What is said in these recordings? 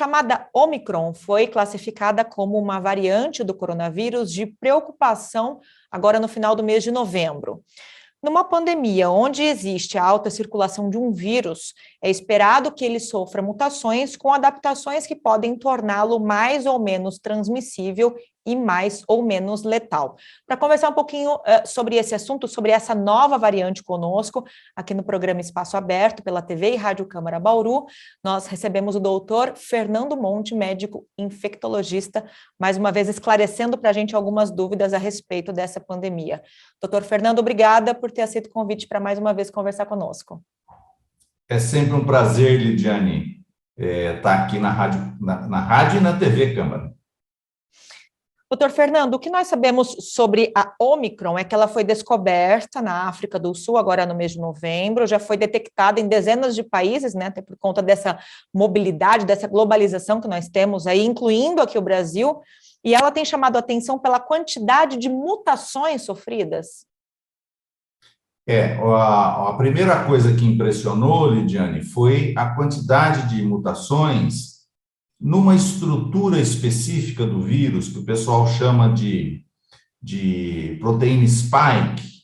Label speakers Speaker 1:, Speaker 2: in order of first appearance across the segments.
Speaker 1: chamada Omicron foi classificada como uma variante do coronavírus de preocupação agora no final do mês de novembro. Numa pandemia onde existe a alta circulação de um vírus, é esperado que ele sofra mutações com adaptações que podem torná-lo mais ou menos transmissível e mais ou menos letal. Para conversar um pouquinho sobre esse assunto, sobre essa nova variante conosco, aqui no programa Espaço Aberto, pela TV e Rádio Câmara Bauru, nós recebemos o doutor Fernando Monte, médico infectologista, mais uma vez esclarecendo para a gente algumas dúvidas a respeito dessa pandemia. Doutor Fernando, obrigada por ter aceito o convite para mais uma vez conversar conosco.
Speaker 2: É sempre um prazer, Lidiane, estar aqui na rádio e na TV Câmara.
Speaker 1: Doutor Fernando, o que nós sabemos sobre a Omicron é que ela foi descoberta na África do Sul, agora no mês de novembro, já foi detectada em dezenas de países, né, até por conta dessa mobilidade, dessa globalização que nós temos aí, incluindo aqui o Brasil, e ela tem chamado a atenção pela quantidade de mutações sofridas.
Speaker 2: A primeira coisa que impressionou, Lidiane, foi a quantidade de mutações numa estrutura específica do vírus, que o pessoal chama de proteína spike,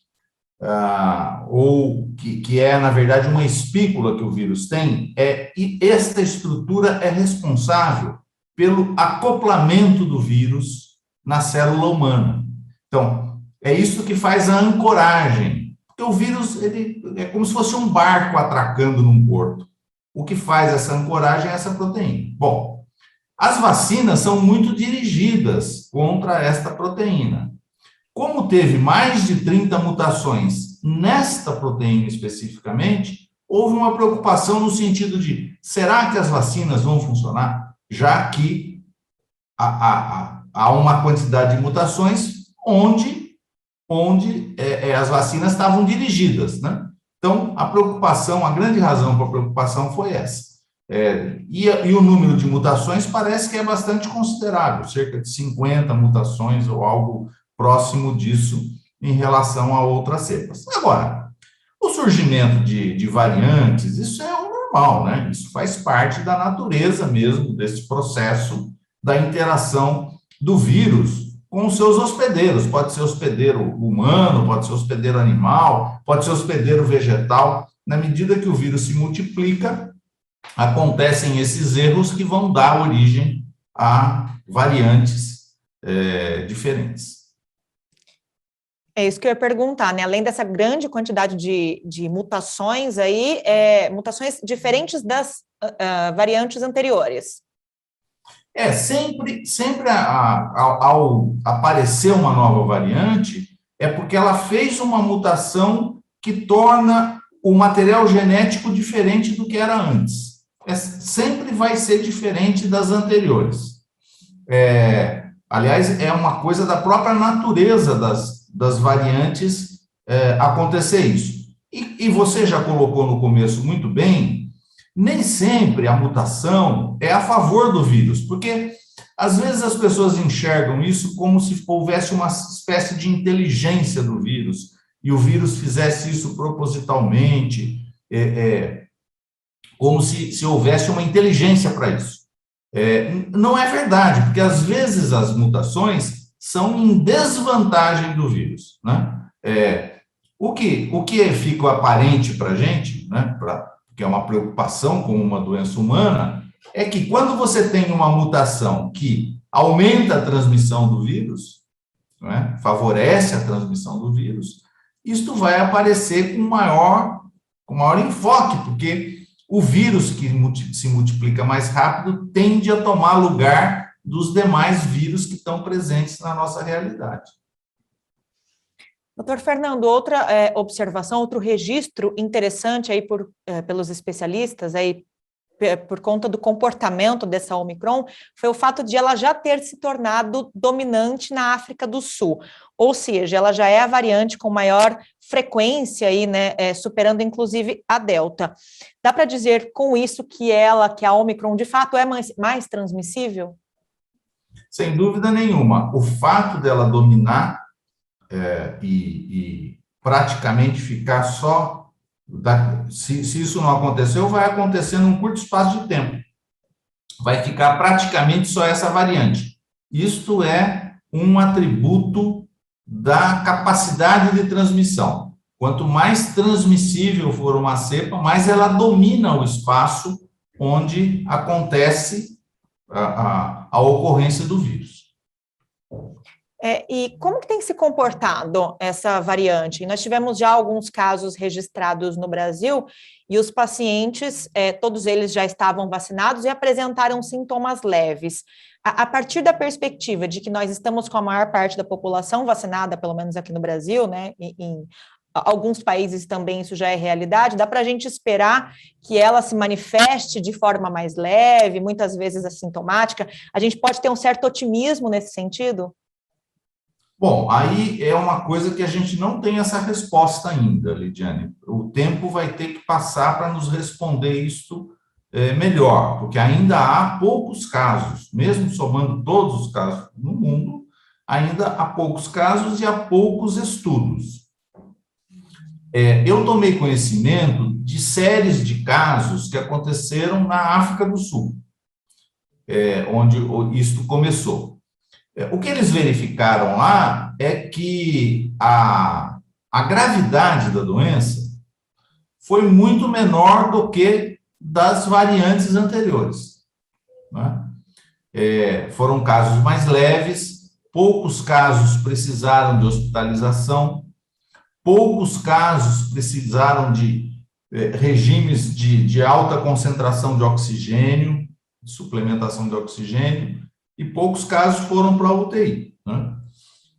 Speaker 2: ou que é, na verdade, uma espícula que o vírus tem, e esta estrutura é responsável pelo acoplamento do vírus na célula humana. Então, é isso que faz a ancoragem, porque o vírus ele é como se fosse um barco atracando num porto. O que faz essa ancoragem é essa proteína. Bom, as vacinas são muito dirigidas contra esta proteína. Como teve mais de 30 mutações nesta proteína especificamente, houve uma preocupação no sentido de, será que as vacinas vão funcionar? Já que há uma quantidade de mutações onde as vacinas estavam dirigidas, né? Então, a grande razão para a preocupação foi essa. E o número de mutações parece que é bastante considerável, cerca de 50 mutações ou algo próximo disso em relação a outras cepas. Agora, o surgimento de variantes, isso é o normal, né? Isso faz parte da natureza mesmo desse processo da interação do vírus com os seus hospedeiros. Pode ser hospedeiro humano, pode ser hospedeiro animal, pode ser hospedeiro vegetal. Na medida que o vírus se multiplica, acontecem esses erros que vão dar origem a variantes diferentes.
Speaker 1: É isso que eu ia perguntar, né? Além dessa grande quantidade de mutações aí, mutações diferentes das variantes anteriores.
Speaker 2: Sempre ao aparecer uma nova variante, é porque ela fez uma mutação que torna o material genético diferente do que era antes. Sempre vai ser diferente das anteriores. Aliás, é uma coisa da própria natureza das variantes acontecer isso. E você já colocou no começo muito bem, nem sempre a mutação é a favor do vírus, porque às vezes as pessoas enxergam isso como se houvesse uma espécie de inteligência do vírus, e o vírus fizesse isso propositalmente, como se houvesse uma inteligência para isso. Não é verdade, porque às vezes as mutações são em desvantagem do vírus, né? O que fica aparente para a gente, né, que é uma preocupação com uma doença humana, é que quando você tem uma mutação que aumenta a transmissão do vírus, né, favorece a transmissão do vírus, isto vai aparecer com maior enfoque, porque o vírus que se multiplica mais rápido tende a tomar lugar dos demais vírus que estão presentes na nossa realidade.
Speaker 1: Doutor Fernando, outra observação, outro registro interessante aí pelos especialistas, aí, por conta do comportamento dessa Omicron, foi o fato de ela já ter se tornado dominante na África do Sul, ou seja, ela já é a variante com maior frequência aí, né, superando inclusive a Delta. Dá para dizer com isso que a Omicron de fato é mais transmissível?
Speaker 2: Sem dúvida nenhuma. O fato dela dominar e praticamente ficar só... Se isso não aconteceu, vai acontecer num curto espaço de tempo. vai ficar praticamente só essa variante. Isto é um atributo da capacidade de transmissão. Quanto mais transmissível for uma cepa, mais ela domina o espaço onde acontece a ocorrência do vírus.
Speaker 1: E como que tem se comportado essa variante? Nós tivemos já alguns casos registrados no Brasil e os pacientes, todos eles já estavam vacinados e apresentaram sintomas leves. A partir da perspectiva de que nós estamos com a maior parte da população vacinada, pelo menos aqui no Brasil, né, em alguns países também isso já é realidade, dá para a gente esperar que ela se manifeste de forma mais leve, muitas vezes assintomática? A gente pode ter um certo otimismo nesse sentido?
Speaker 2: Bom, aí é uma coisa que a gente não tem essa resposta ainda, Lidiane. O tempo vai ter que passar para nos responder isso melhor, porque ainda há poucos casos, mesmo somando todos os casos no mundo, ainda há poucos casos e há poucos estudos. Eu tomei conhecimento de séries de casos que aconteceram na África do Sul, onde isto começou. O que eles verificaram lá é que a gravidade da doença foi muito menor do que das variantes anteriores, né? Foram casos mais leves, poucos casos precisaram de hospitalização, poucos casos precisaram de regimes de alta concentração de oxigênio, de suplementação de oxigênio, e poucos casos foram para a UTI, né?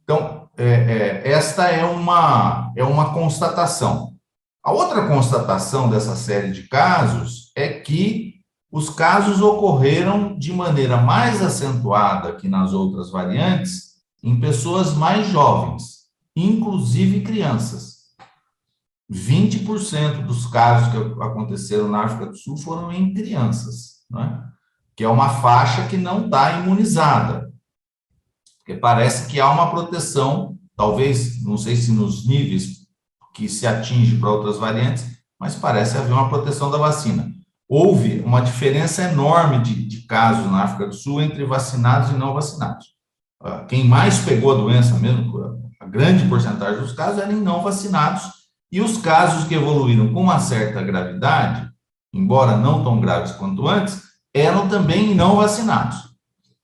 Speaker 2: Então, esta é uma constatação. A outra constatação dessa série de casos é que os casos ocorreram de maneira mais acentuada que nas outras variantes em pessoas mais jovens, inclusive crianças. 20% dos casos que aconteceram na África do Sul foram em crianças, né? Que é uma faixa que não está imunizada, porque parece que há uma proteção, talvez, não sei se nos níveis que se atinge para outras variantes, mas parece haver uma proteção da vacina. Houve uma diferença enorme de casos na África do Sul entre vacinados e não vacinados. Quem mais pegou a doença mesmo, a grande porcentagem dos casos, eram em não vacinados, e os casos que evoluíram com uma certa gravidade, embora não tão graves quanto antes, eram também não vacinados.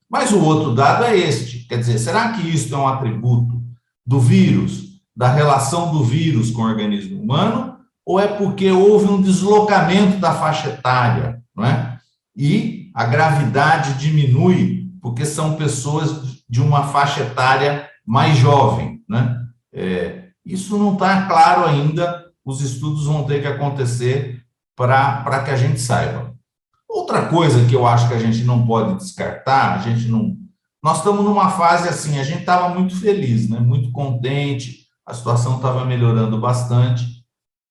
Speaker 2: Mas o outro dado é este, quer dizer, será que isso é um atributo do vírus, da relação do vírus com o organismo humano, ou é porque houve um deslocamento da faixa etária, não é? E a gravidade diminui porque são pessoas de uma faixa etária mais jovem, né? Isso não está claro ainda, os estudos vão ter que acontecer para que a gente saiba. Outra coisa que eu acho que a gente não pode descartar, nós estamos numa fase assim, a gente estava muito feliz, né? Muito contente, a situação estava melhorando bastante,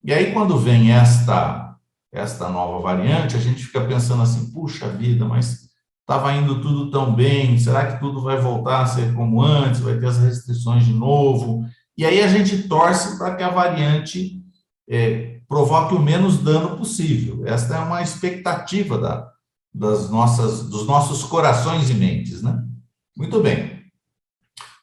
Speaker 2: e aí quando vem esta nova variante, a gente fica pensando assim, puxa vida, mas estava indo tudo tão bem, será que tudo vai voltar a ser como antes, vai ter as restrições de novo? E aí a gente torce para que a variante provoque o menos dano possível. Esta é uma expectativa dos nossos corações e mentes, né? Muito bem.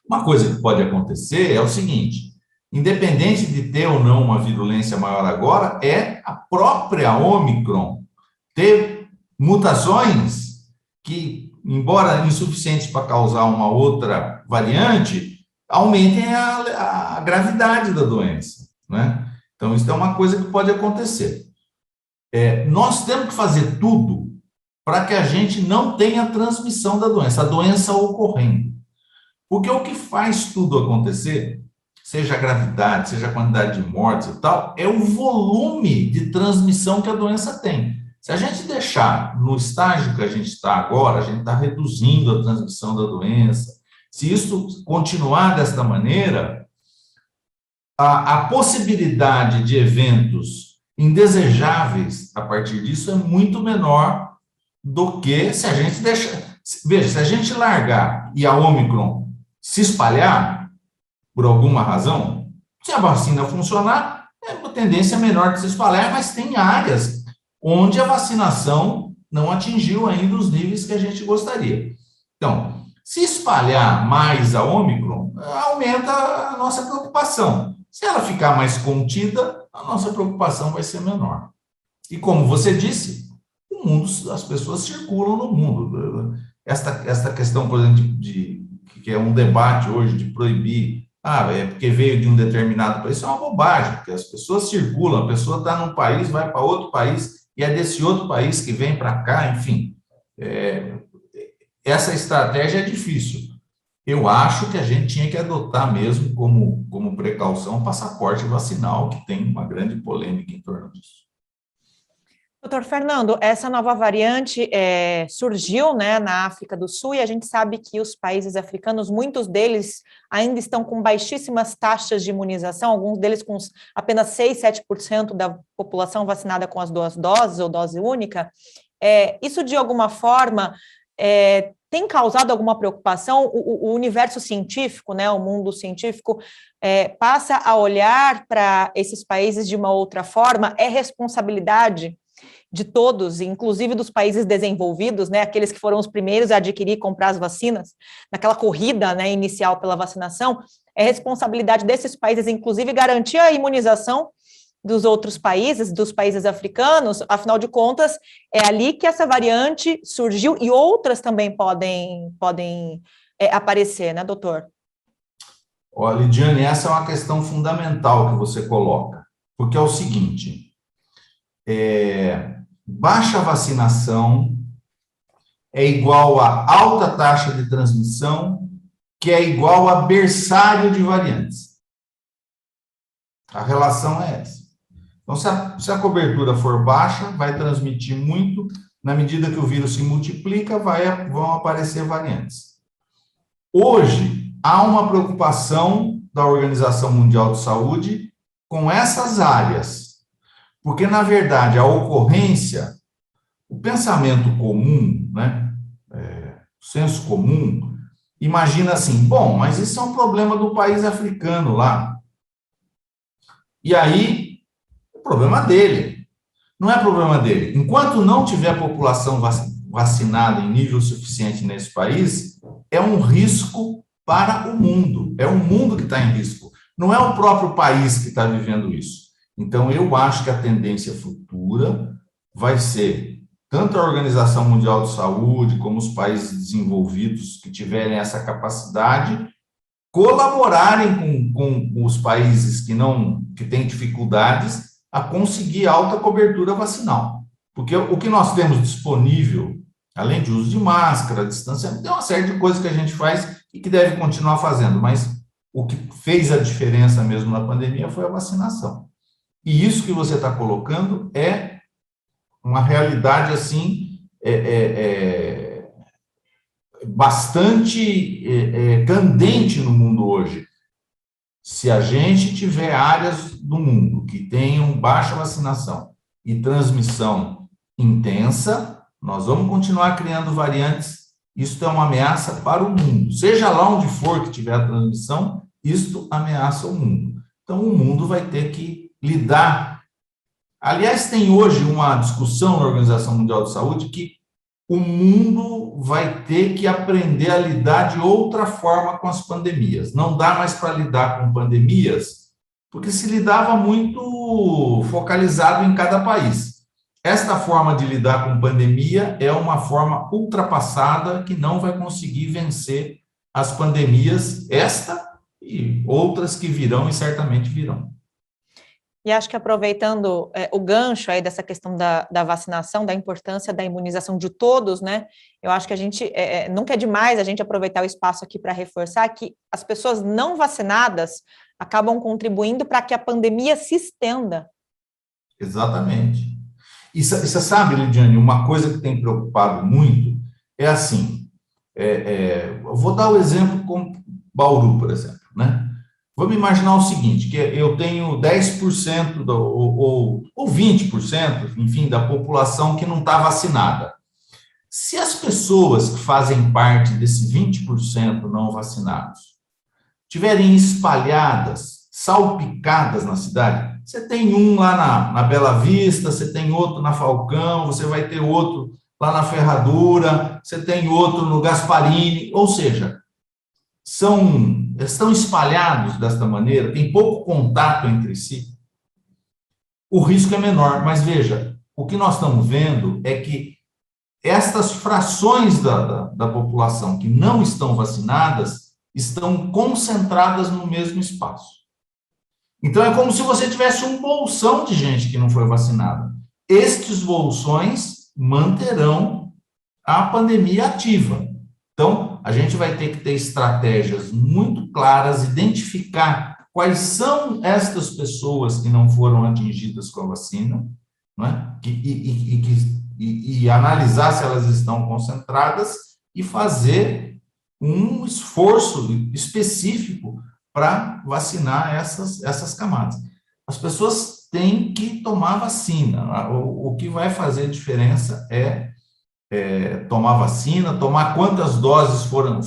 Speaker 2: Uma coisa que pode acontecer é o seguinte, independente de ter ou não uma virulência maior agora, é a própria Ômicron ter mutações que, embora insuficientes para causar uma outra variante, aumentem a gravidade da doença, né? Então, isso é uma coisa que pode acontecer. Nós temos que fazer tudo para que a gente não tenha transmissão da doença, a doença ocorrendo. Porque o que faz tudo acontecer, seja a gravidade, seja a quantidade de mortes e tal, é o volume de transmissão que a doença tem. Se a gente deixar no estágio que a gente está agora, a gente está reduzindo a transmissão da doença. Se isso continuar desta maneira, a possibilidade de eventos indesejáveis a partir disso é muito menor do que se a gente deixar. Veja, se a gente largar e a Ômicron se espalhar por alguma razão, se a vacina funcionar, a tendência é menor de se espalhar, mas tem áreas onde a vacinação não atingiu ainda os níveis que a gente gostaria. Então, se espalhar mais a Ômicron, aumenta a nossa preocupação. Se ela ficar mais contida, a nossa preocupação vai ser menor. E como você disse, o mundo, as pessoas circulam no mundo. Esta questão, por exemplo, que é um debate hoje de proibir, é porque veio de um determinado país, isso é uma bobagem, porque as pessoas circulam, a pessoa está num país, vai para outro país, e é desse outro país que vem para cá, enfim. Essa estratégia é difícil. Eu acho que a gente tinha que adotar mesmo como precaução o passaporte vacinal, que tem uma grande polêmica em torno disso.
Speaker 1: Doutor Fernando, essa nova variante surgiu, né, na África do Sul, e a gente sabe que os países africanos, muitos deles ainda estão com baixíssimas taxas de imunização, alguns deles com apenas 6, 7% da população vacinada com as 2 doses ou dose única. Isso, de alguma forma, tem causado alguma preocupação? O universo científico, né, o mundo científico, passa a olhar para esses países de uma outra forma? É responsabilidade de todos, inclusive dos países desenvolvidos, né, aqueles que foram os primeiros a adquirir e comprar as vacinas, naquela corrida, né, inicial pela vacinação, é responsabilidade desses países, inclusive, garantir a imunização dos outros países, dos países africanos. Afinal de contas, é ali que essa variante surgiu e outras também podem aparecer, né, doutor?
Speaker 2: Olha, Lidiane, essa é uma questão fundamental que você coloca, porque é o seguinte, baixa vacinação é igual a alta taxa de transmissão, que é igual a berçário de variantes. A relação é essa. Então, se a cobertura for baixa, vai transmitir muito, na medida que o vírus se multiplica, vão aparecer variantes. Hoje, há uma preocupação da Organização Mundial de Saúde com essas áreas, porque, na verdade, a ocorrência, o pensamento comum, né, o senso comum, imagina assim, bom, mas isso é um problema do país africano lá. E aí, é problema dele. Não é problema dele. Enquanto não tiver população vacinada em nível suficiente nesse país, é um risco para o mundo. É o mundo que está em risco. Não é o próprio país que está vivendo isso. Então, eu acho que a tendência futura vai ser tanto a Organização Mundial de Saúde como os países desenvolvidos que tiverem essa capacidade colaborarem com os países que têm dificuldades a conseguir alta cobertura vacinal. Porque o que nós temos disponível, além de uso de máscara, distanciamento, tem uma série de coisas que a gente faz e que deve continuar fazendo, mas o que fez a diferença mesmo na pandemia foi a vacinação. E isso que você está colocando é uma realidade, assim, bastante candente no mundo hoje. Se a gente tiver áreas do mundo que tenham baixa vacinação e transmissão intensa, nós vamos continuar criando variantes. Isso é uma ameaça para o mundo. Seja lá onde for que tiver a transmissão, isto ameaça o mundo. Então, o mundo vai ter que lidar. Aliás, tem hoje uma discussão na Organização Mundial de Saúde que o mundo vai ter que aprender a lidar de outra forma com as pandemias. Não dá mais para lidar com pandemias, porque se lidava muito focalizado em cada país. Esta forma de lidar com pandemia é uma forma ultrapassada que não vai conseguir vencer as pandemias, esta e outras que virão e certamente virão.
Speaker 1: E acho que aproveitando o gancho aí dessa questão da vacinação, da importância da imunização de todos, né? Eu acho que a gente, nunca é demais a gente aproveitar o espaço aqui para reforçar que as pessoas não vacinadas acabam contribuindo para que a pandemia se estenda.
Speaker 2: Exatamente. E você sabe, Lidiane, uma coisa que tem preocupado muito é assim, eu vou dar o exemplo com Bauru, por exemplo, né? Vamos imaginar o seguinte, que eu tenho 10% ou 20%, enfim, da população que não está vacinada. Se as pessoas que fazem parte desse 20% não vacinados tiverem espalhadas, salpicadas na cidade, você tem um lá na Bela Vista, você tem outro na Falcão, você vai ter outro lá na Ferradura, você tem outro no Gasparini, ou seja, estão espalhados desta maneira, tem pouco contato entre si, o risco é menor. Mas veja, o que nós estamos vendo é que estas frações da população que não estão vacinadas estão concentradas no mesmo espaço. Então, é como se você tivesse um bolsão de gente que não foi vacinada. Estes bolsões manterão a pandemia ativa. Então, a gente vai ter que ter estratégias muito claras, identificar quais são estas pessoas que não foram atingidas com a vacina, não é? E analisar se elas estão concentradas e fazer um esforço específico para vacinar essas camadas. As pessoas têm que tomar vacina. O que vai fazer diferença é tomar vacina, tomar quantas doses foram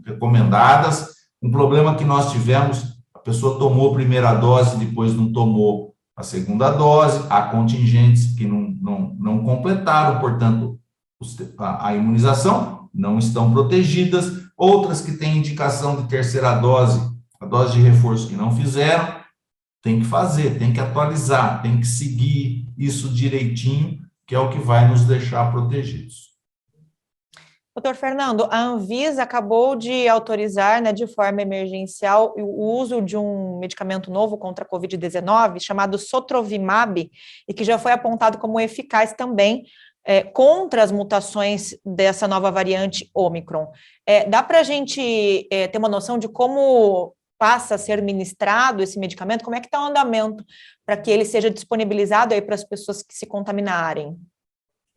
Speaker 2: recomendadas. Um problema que nós tivemos, a pessoa tomou a primeira dose, depois não tomou a segunda dose, há contingentes que não completaram, portanto, a imunização não estão protegidas, outras que têm indicação de terceira dose, a dose de reforço que não fizeram, tem que fazer, tem que atualizar, tem que seguir isso direitinho, que é o que vai nos deixar protegidos.
Speaker 1: Doutor Fernando, a Anvisa acabou de autorizar, né, de forma emergencial, o uso de um medicamento novo contra a Covid-19, chamado Sotrovimab, e que já foi apontado como eficaz também contra as mutações dessa nova variante Ômicron. Dá para a gente ter uma noção de como passa a ser ministrado esse medicamento? Como é que está o andamento para que ele seja disponibilizado aí para as pessoas que se contaminarem?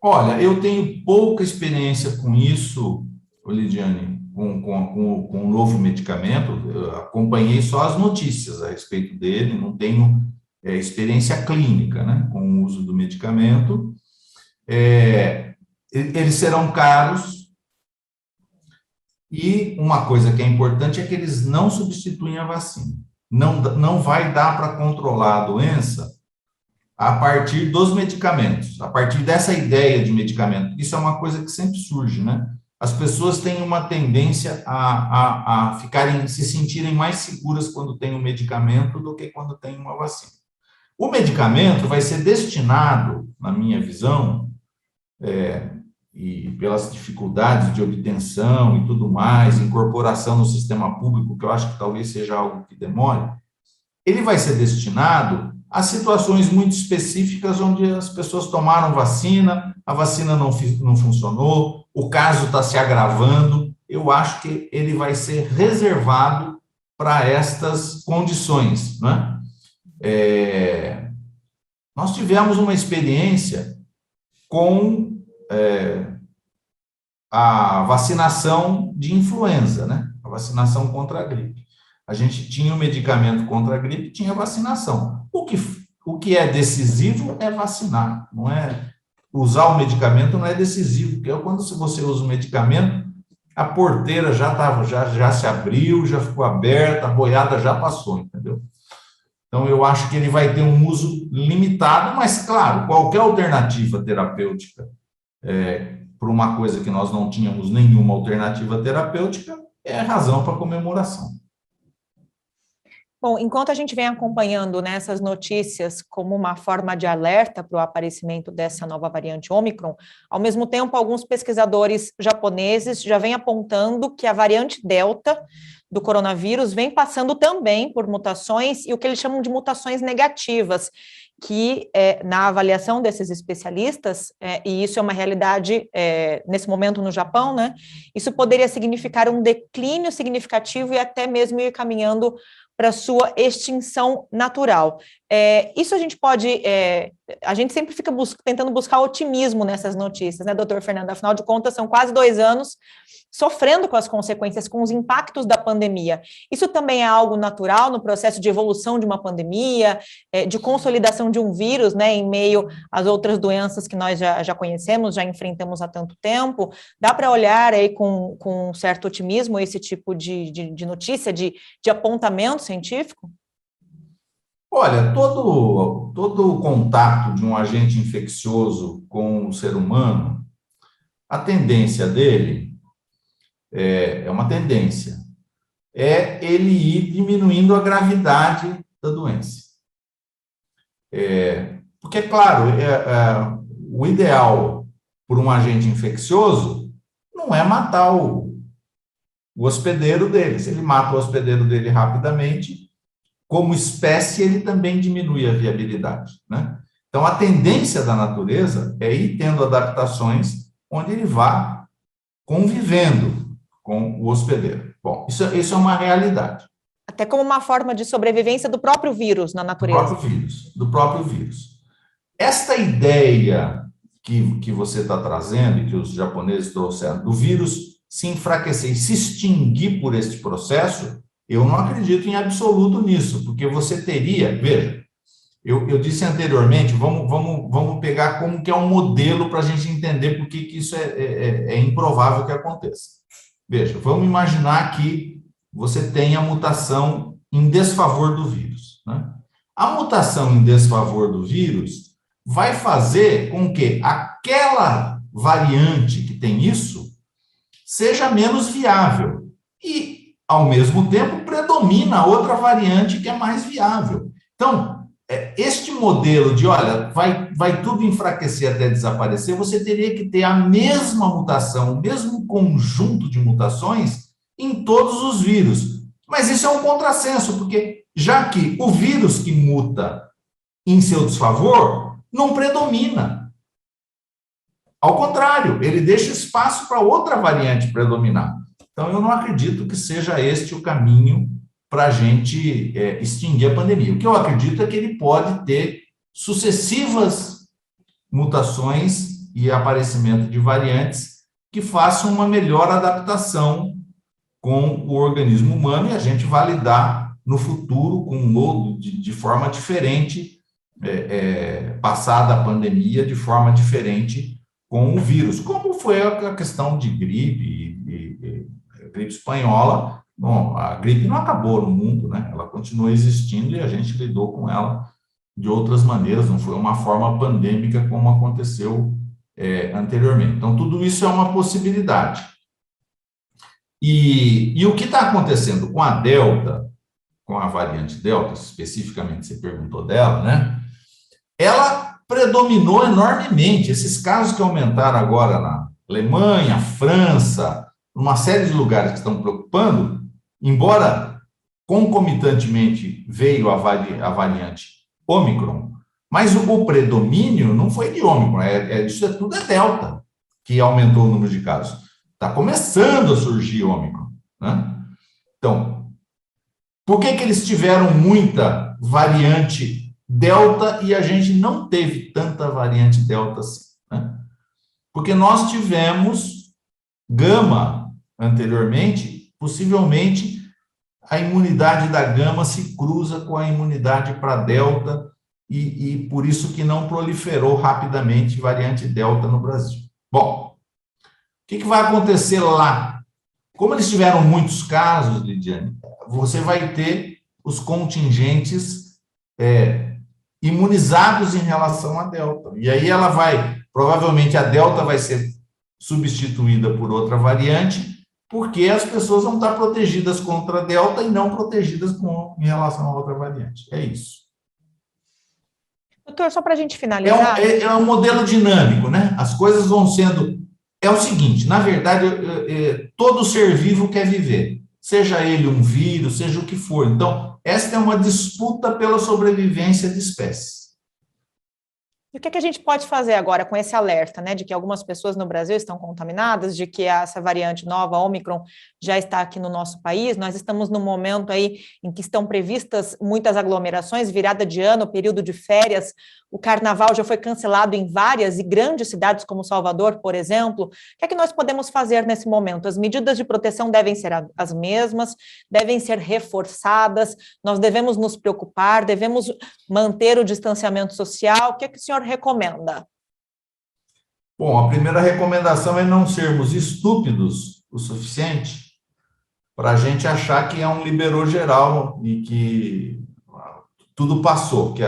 Speaker 2: Olha, eu tenho pouca experiência com isso, Lidiane, com o novo medicamento. Eu acompanhei só as notícias a respeito dele, não tenho experiência clínica, né, com o uso do medicamento. Eles serão caros, e uma coisa que é importante é que eles não substituem a vacina. Não vai dar para controlar a doença a partir dos medicamentos, a partir dessa ideia de medicamento. Isso é uma coisa que sempre surge, né? As pessoas têm uma tendência a se sentirem mais seguras quando tem um medicamento do que quando tem uma vacina. O medicamento vai ser destinado, na minha visão, e pelas dificuldades de obtenção e tudo mais, incorporação no sistema público, que eu acho que talvez seja algo que demore, ele vai ser destinado a situações muito específicas onde as pessoas tomaram vacina, a vacina não funcionou, o caso está se agravando. Eu acho que ele vai ser reservado para estas condições, né? Nós tivemos uma experiência com a vacinação de influenza, né? A vacinação contra a gripe. A gente tinha o medicamento contra a gripe, tinha vacinação. O que é decisivo é vacinar, não é usar o medicamento, não é decisivo, porque quando você usa o medicamento, a porteira já se abriu, já ficou aberta, a boiada já passou, entendeu? Então, eu acho que ele vai ter um uso limitado, mas, claro, qualquer alternativa terapêutica para uma coisa que nós não tínhamos nenhuma alternativa terapêutica é razão para comemoração.
Speaker 1: Bom, enquanto a gente vem acompanhando, né, essas notícias como uma forma de alerta para o aparecimento dessa nova variante Ômicron, ao mesmo tempo, alguns pesquisadores japoneses já vêm apontando que a variante Delta do coronavírus vem passando também por mutações, e o que eles chamam de mutações negativas, que na avaliação desses especialistas, e isso é uma realidade nesse momento no Japão, né, isso poderia significar um declínio significativo e até mesmo ir caminhando para sua extinção natural. Isso a gente pode... a gente sempre fica tentando buscar otimismo nessas notícias, né, doutor Fernando? Afinal de contas, são quase 2 anos sofrendo com as consequências, com os impactos da pandemia. Isso também é algo natural no processo de evolução de uma pandemia, de consolidação de um vírus, né, em meio às outras doenças que nós já conhecemos, já enfrentamos há tanto tempo. Dá para olhar aí com um certo otimismo esse tipo de notícia, de apontamento científico?
Speaker 2: Olha, todo o contato de um agente infeccioso com o ser humano A tendência dele é uma tendência, é ele ir diminuindo a gravidade da doença. Porque, claro, o ideal por um agente infeccioso não é matar o hospedeiro dele. Se ele mata o hospedeiro dele rapidamente, como espécie, ele também diminui a viabilidade, né? Então, a tendência da natureza é ir tendo adaptações onde ele vá convivendo com o hospedeiro. Bom, isso é uma realidade.
Speaker 1: Até como uma forma de sobrevivência do próprio vírus na natureza.
Speaker 2: Do próprio vírus. Esta ideia que você está trazendo e que os japoneses trouxeram, do vírus se enfraquecer e se extinguir por este processo, eu não acredito em absoluto nisso, porque você teria, veja, eu disse anteriormente, vamos pegar como que é um modelo para a gente entender por que isso é improvável que aconteça. Veja, vamos imaginar que você tem a mutação em desfavor do vírus, né? A mutação em desfavor do vírus vai fazer com que aquela variante que tem isso seja menos viável e, ao mesmo tempo, predomina a outra variante que é mais viável. Então, este modelo de, olha, vai tudo enfraquecer até desaparecer, você teria que ter a mesma mutação, o mesmo conjunto de mutações em todos os vírus. Mas isso é um contrassenso, porque já que o vírus que muta em seu desfavor não predomina. Ao contrário, ele deixa espaço para outra variante predominar. Então, eu não acredito que seja este o caminho para a gente extinguir a pandemia. O que eu acredito é que ele pode ter sucessivas mutações e aparecimento de variantes que façam uma melhor adaptação com o organismo humano, e a gente vai lidar no futuro com um modo de forma diferente, passada a pandemia, de forma diferente com o vírus, como foi a questão de gripe, gripe espanhola. Bom, a gripe não acabou no mundo, né? Ela continua existindo e a gente lidou com ela de outras maneiras, não foi uma forma pandêmica como aconteceu anteriormente. Então, tudo isso é uma possibilidade. E o que está acontecendo com a Delta, com a variante Delta, especificamente você perguntou dela, né? Ela predominou enormemente. Esses casos que aumentaram agora na Alemanha, França, uma série de lugares que estão preocupando, embora concomitantemente veio a variante Ômicron, mas o predomínio não foi de Ômicron, isso tudo é Delta, que aumentou o número de casos. Está começando a surgir Ômicron, né? Então, por que eles tiveram muita variante Delta e a gente não teve tanta variante Delta assim, né? Porque nós tivemos Gama anteriormente, possivelmente a imunidade da Gama se cruza com a imunidade para Delta e por isso que não proliferou rapidamente variante Delta no Brasil. Bom, o que vai acontecer lá? Como eles tiveram muitos casos, Lidiane, você vai ter os contingentes imunizados em relação à Delta. E aí provavelmente a Delta vai ser substituída por outra variante, porque as pessoas vão estar protegidas contra a Delta e não protegidas em relação a outra variante. É isso.
Speaker 1: Doutor, só para a gente finalizar...
Speaker 2: É um modelo dinâmico, né? As coisas vão sendo... É o seguinte, na verdade, todo ser vivo quer viver, seja ele um vírus, seja o que for. Então, esta é uma disputa pela sobrevivência de espécies.
Speaker 1: E o que a gente pode fazer agora com esse alerta, né, de que algumas pessoas no Brasil estão contaminadas, de que essa variante nova, Ômicron, já está aqui no nosso país? Nós estamos num momento aí em que estão previstas muitas aglomerações, virada de ano, período de férias, o carnaval já foi cancelado em várias e grandes cidades como Salvador, por exemplo. O que é que nós podemos fazer nesse momento? As medidas de proteção devem ser as mesmas, devem ser reforçadas, nós devemos nos preocupar, devemos manter o distanciamento social. O que é que o senhor recomenda?
Speaker 2: Bom, a primeira recomendação é não sermos estúpidos o suficiente para a gente achar que é um liberou geral e que tudo passou, que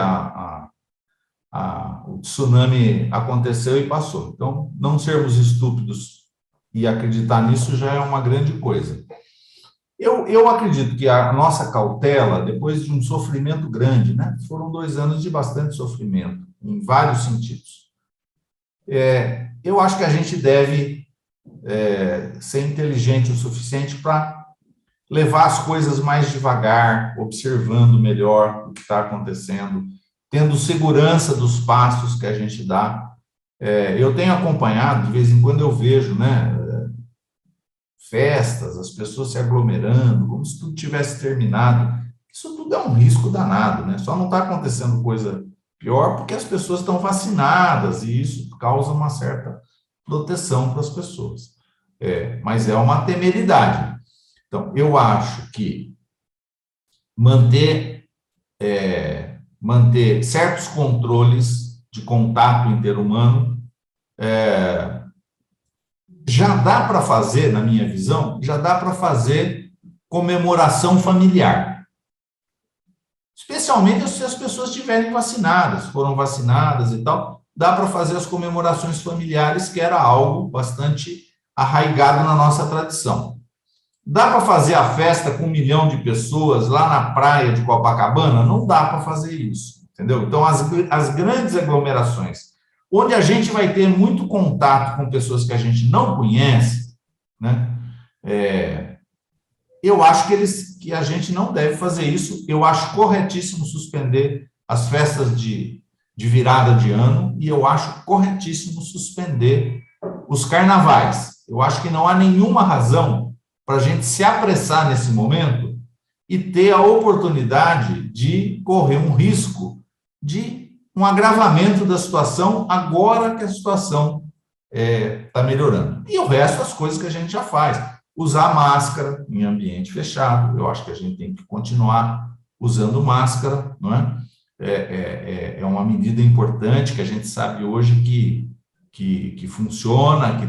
Speaker 2: o tsunami aconteceu e passou. Então, não sermos estúpidos e acreditar nisso já é uma grande coisa. Eu acredito que a nossa cautela, depois de um sofrimento grande, né? Foram 2 anos de bastante sofrimento, em vários sentidos. Eu acho que a gente deve ser inteligente o suficiente para levar as coisas mais devagar, observando melhor o que está acontecendo, tendo segurança dos passos que a gente dá. Eu tenho acompanhado, de vez em quando eu vejo, né, festas, as pessoas se aglomerando, como se tudo tivesse terminado. Isso tudo é um risco danado, né? Só não está acontecendo coisa pior porque as pessoas estão vacinadas e isso causa uma certa proteção para as pessoas. Mas é uma temeridade. Então, eu acho que manter certos controles de contato interhumano já dá para fazer, na minha visão, já dá para fazer comemoração familiar. Especialmente se as pessoas estiverem vacinadas, foram vacinadas e tal, dá para fazer as comemorações familiares, que era algo bastante arraigado na nossa tradição. Dá para fazer a festa com 1 milhão de pessoas lá na praia de Copacabana? Não dá para fazer isso, entendeu? Então, as grandes aglomerações, onde a gente vai ter muito contato com pessoas que a gente não conhece, né? Eu acho que a gente não deve fazer isso. Eu acho corretíssimo suspender as festas de virada de ano e eu acho corretíssimo suspender os carnavais. Eu acho que não há nenhuma razão para a gente se apressar nesse momento e ter a oportunidade de correr um risco de um agravamento da situação agora que a situação está melhorando. E o resto, as coisas que a gente já faz. Usar máscara em ambiente fechado, eu acho que a gente tem que continuar usando máscara, não é? É uma medida importante que a gente sabe hoje que funciona, que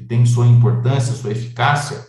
Speaker 2: tem sua importância, sua eficácia,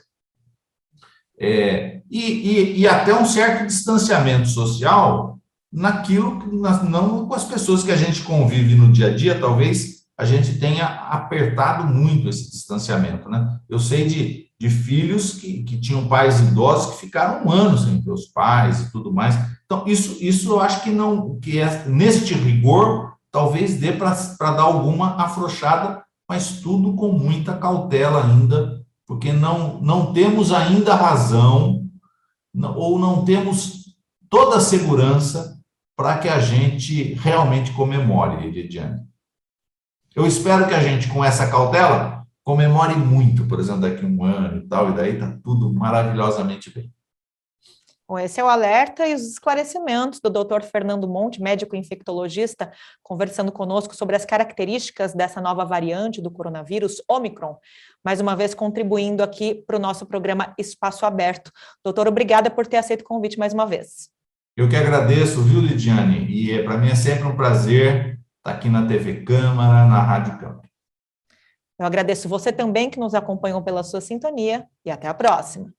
Speaker 2: e até um certo distanciamento social naquilo, não com as pessoas que a gente convive no dia a dia, talvez a gente tenha apertado muito esse distanciamento, né? Eu sei de filhos que tinham pais idosos que ficaram 1 ano sem ver os pais e tudo mais. Então, isso eu acho que não, neste rigor, talvez dê para dar alguma afrouxada, mas tudo com muita cautela ainda, porque não temos ainda razão, ou não temos toda a segurança para que a gente realmente comemore, Ediane. Eu espero que a gente, com essa cautela, comemore muito, por exemplo, daqui a 1 ano e tal, e daí está tudo maravilhosamente bem.
Speaker 1: Bom, esse é o alerta e os esclarecimentos do Dr. Fernando Monte, médico infectologista, conversando conosco sobre as características dessa nova variante do coronavírus, Ômicron, mais uma vez contribuindo aqui para o nosso programa Espaço Aberto. Doutor, obrigada por ter aceito o convite mais uma vez.
Speaker 2: Eu que agradeço, viu, Lidiane? E para mim é sempre um prazer estar aqui na TV Câmara, na Rádio Câmara.
Speaker 1: Eu agradeço você também que nos acompanhou pela sua sintonia e até a próxima.